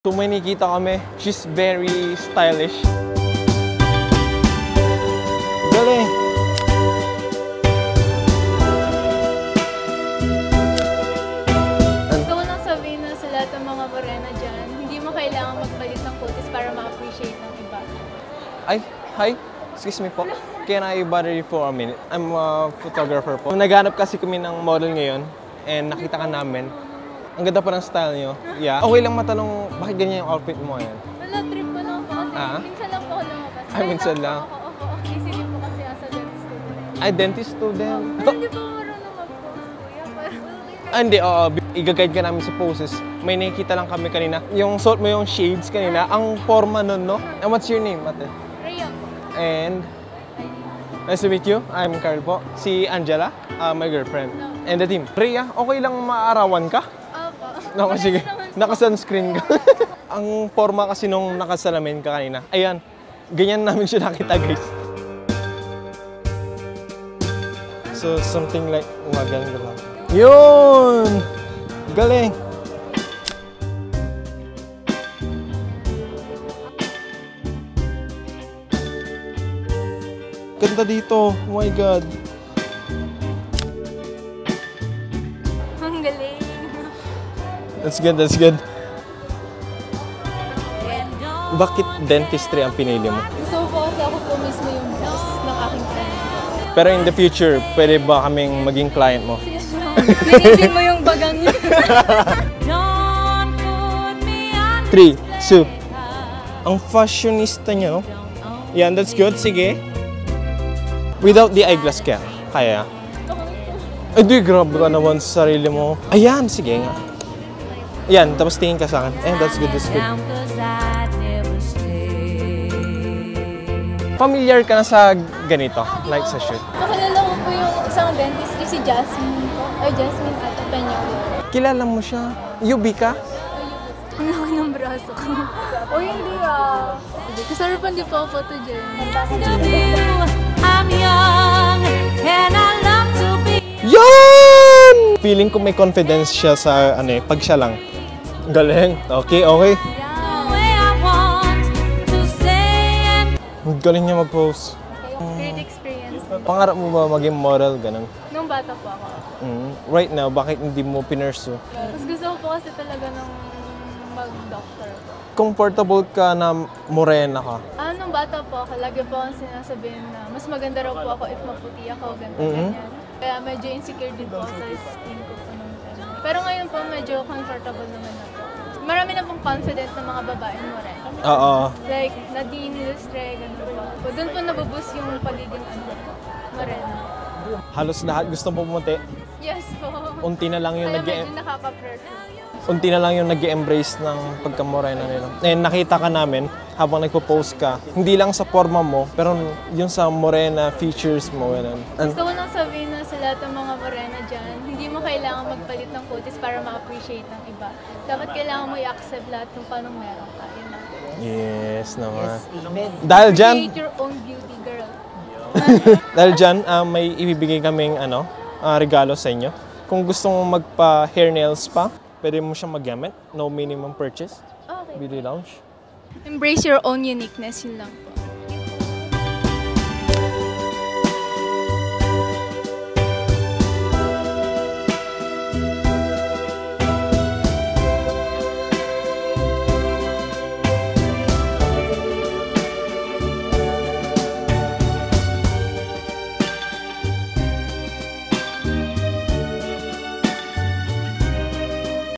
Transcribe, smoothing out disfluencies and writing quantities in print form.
So may nakita kami, she's very stylish. Galing! Gusto ko lang sabihin na sa lahat ng mga morena dyan, hindi mo kailangan magpalit ng kutis para ma-appreciate ng iba. Ay, hi! Excuse me po. Can I bother you for a minute? I'm a photographer po. Naghanap kasi kami ng model ngayon and nakita ka namin. Ang ganda pa ng style niyo. Yeah. Okay lang matanong, bakit ganyan yung outfit mo ngayon? Wala, trip ko lang po kasi minsan lang po ako lumabas. Ay, minsan lang? Oo. Busy din po kasi as a dentist student. Ay, dentist student. Pero hindi po marunong mag-pose, kuya. Hindi, oo. I-guide ka namin sa poses. May nakikita lang kami kanina. Yung suot mo yung shades kanina, ang forma nun, no? And what's your name, ate? Rhea po. And nice to meet you. I'm Carl po. Si Angela, my girlfriend. And the team. Rhea, okay lang maarawan ka? Opo. Sige. Naka-sunscreen ka. Ang forma kasi nung nakasalamin ka kanina. Ayan. Ganyan namin siya nakita, guys. So, something like maganda lang. Yun! Galing! Ganda dito. Oh my God. Ang galing. That's good, that's good. Bakit dentistry ang pinili mo? Gusto ko po kasi ako po mismo yung boss ng aking friend. Pero in the future, pwede ba kaming maging client mo? Linisin mo yung bagang niya. 3, 2. Ang fashionista niya, no? Yan, that's good. Sige. Without the eyeglass kaya? Ay, di, grabe ka naman sa sarili mo. Ayan, sige nga. Ayan, tapos tingin ka sa akin. Eh, that's good, that's good. Familiar ka na sa ganito, like sa shoot? Kakilala ko po yung isang dentistry, si Jasmine po. Ay, Jasmine Ato Peñolo. Kilala mo siya? UB ka? Ang laki ng braso ko. O hindi Hindi, kasarapan di po ako to dyan. Yan! Feeling ko may confidence siya sa pag siya lang. Galing. Okay, okay. Galing niya mag-pose. Great experience. Pangarap mo ba maging model, ganun? Nung bata po ako. Right now, bakit hindi mo pinursu? Mas gusto ko po kasi talaga nung mag-doctor. Comfortable ka na morena ka? Nung bata po ako, lagi po akong sinasabihin na mas maganda raw po ako if maputi ako, ganyan. Kaya medyo insecure din po sa skin ko po nung time. Pero ngayon po, medyo comfortable naman na po. Marami na pong confident na mga babaeng morena. Oo. Like, Nadine Ilustre, ganun po. Doon po nabuboost yung pagiging morena. Halos lahat gusto mo pumunti. Yes po. Unti na lang yung Kaya medyo nakaka-perfect. Unti na lang yung nag-embrace ng pagka-morena nila. And nakita ka namin habang nagpo-post ka, hindi lang sa forma mo, pero yung sa morena features mo. Gusto ko lang sabihin na sa lahat ng mga morena dyan, hindi mo kailangan magpalit ng kutis para ma-appreciate ng iba. Dapat kailangan mo i-accept lahat kung paano meron ka. Yun lang. Yes naman. Dahil dyan, Create your own beauty, girl. dahil dyan, may ibibigay kaming regalo sa inyo. Kung gusto mong magpa-hair nails pa, pwede mo siyang magamit. No minimum purchase. Okay. Beauty Lounge. Embrace your own uniqueness, yun lang po.